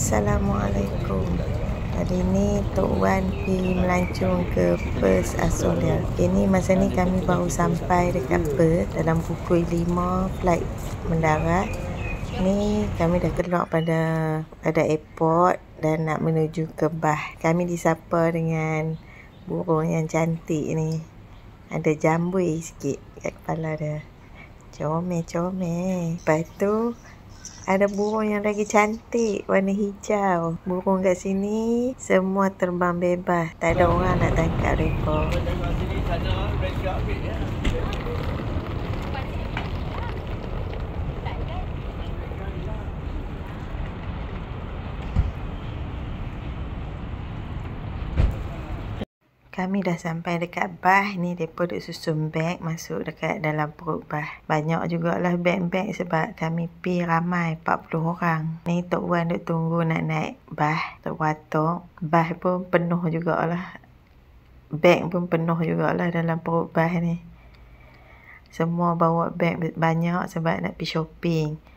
Assalamualaikum. Hari ni Tok Wan pergi melancong ke Perth, Australia. Ini masa ni kami baru sampai dekat Perth dalam pukul 5 flight mendarat. Ni kami dah keluar pada airport dan nak menuju ke Bah. Kami disapa dengan burung yang cantik ni. Ada jambui sikit kat kepala dia. Comel-comel. Lepas tu ada burung yang lagi cantik warna hijau. Burung kat sini semua terbang bebas. Tak ada orang nak tangkap mereka. Kami dah sampai dekat Bah. Ni mereka duk susun beg masuk dekat dalam perut Bah. Banyak jugalah beg-beg sebab kami pergi ramai 40 orang. Ni Tok Wan duk tunggu nak naik Bah. Tok Watok. Bah pun penuh jugalah. Beg pun penuh jugalah dalam perut Bah ni. Semua bawa beg banyak sebab nak pergi shopping.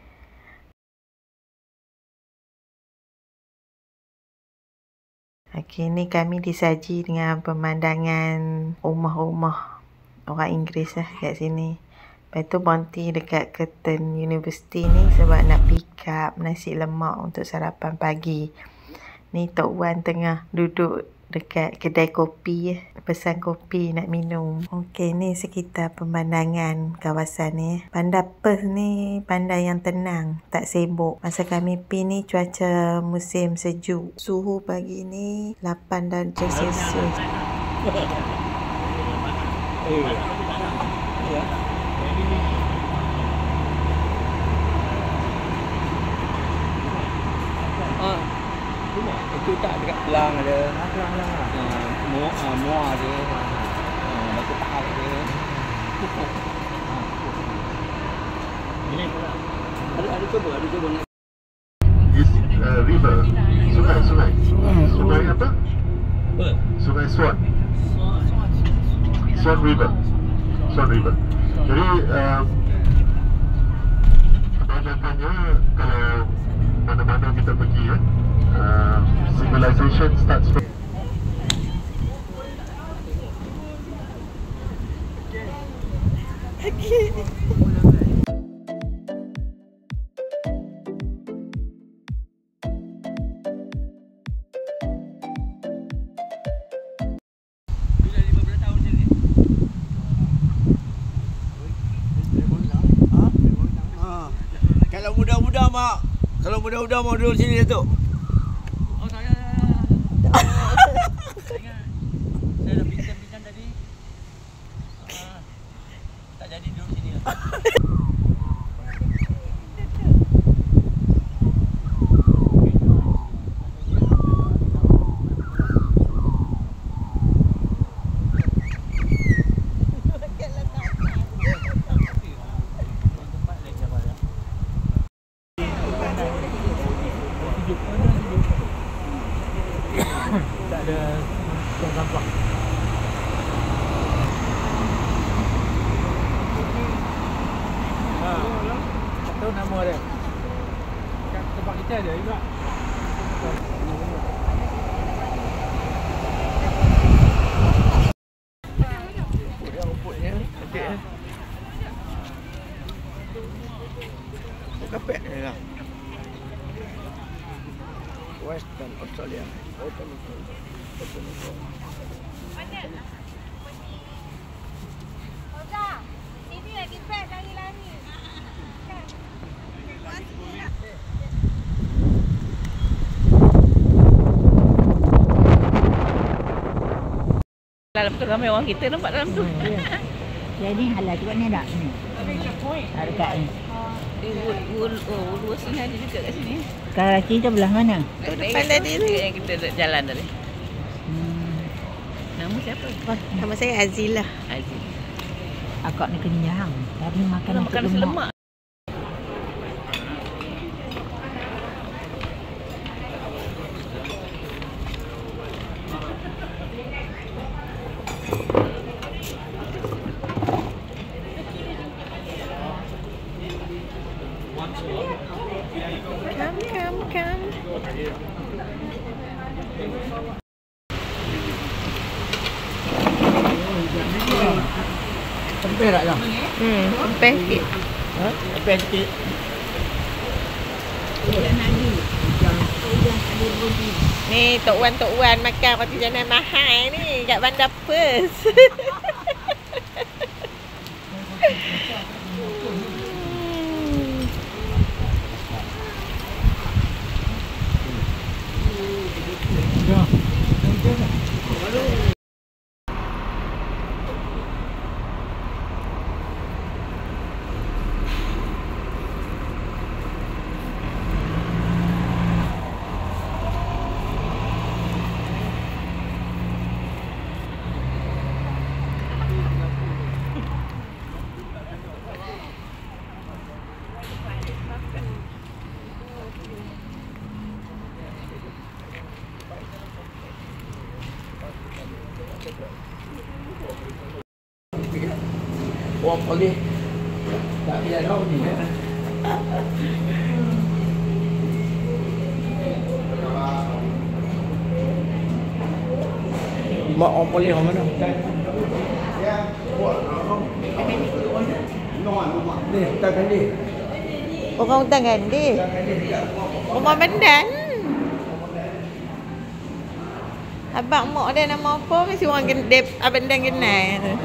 Okey, ni kami disaji dengan pemandangan rumah-rumah orang Inggeris lah kat sini. Lepas tu berhenti dekat Curtin University ni sebab nak pick up nasi lemak untuk sarapan pagi. Ni Tok Wan tengah duduk dekat kedai kopi, pesan kopi nak minum. Okey, ni sekitar pemandangan kawasan ni. Bandar Perth ni bandar yang tenang, tak sibuk. Masa kami pergi ni cuaca musim sejuk. Suhu pagi ni 8 darjah Celsius. Itu tak dekat Kelang ada. Muar ada. Batu Pahat ada. Ada cuba ni. This river, sungai apa? Sungai Swan. Swan River. Jadi kebanyakannya kalau mana-mana kita pergi ya, civilization starts from Kalau muda-muda mau duduk sini Datuk. Oh saya. Saya dah bincang tadi. Tak jadi duduk sini lah. Tak ada tong sampah. Tak tahu nama dia. Kat tempat kita ada juga. Dia rumputnya cantik. Kapek ni lah. Western Australia. Oza, ini lagi pet lari-lari. Dalam tu ramai orang kita nampak dalam tu. Jadi halal juga ni tak ni. Dekat ni. Ulu sini ada juga kat sini. Karachi tu belah mana? Depan tadi tu yang kita jalan tadi. Nama siapa? Nama saya Azila. Aziz. Akak ni kenyang. Tadi makan Makan lemak. Come. Kempes tak dah? Kempes sikit. Ha? Kempes sikit. Ni Tok Wan makan roti canai mahal ni kat Bandar Perth. Orang boleh tak payah tahu ni kan. Mak orang boleh orang mana? Ni, tak gandhi. Orang hutan gandhi. Rumah Bandan. Abang mak dia nama apa? Mesti orang Bandan kenal.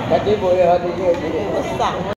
Tadi boleh ada je. Besar.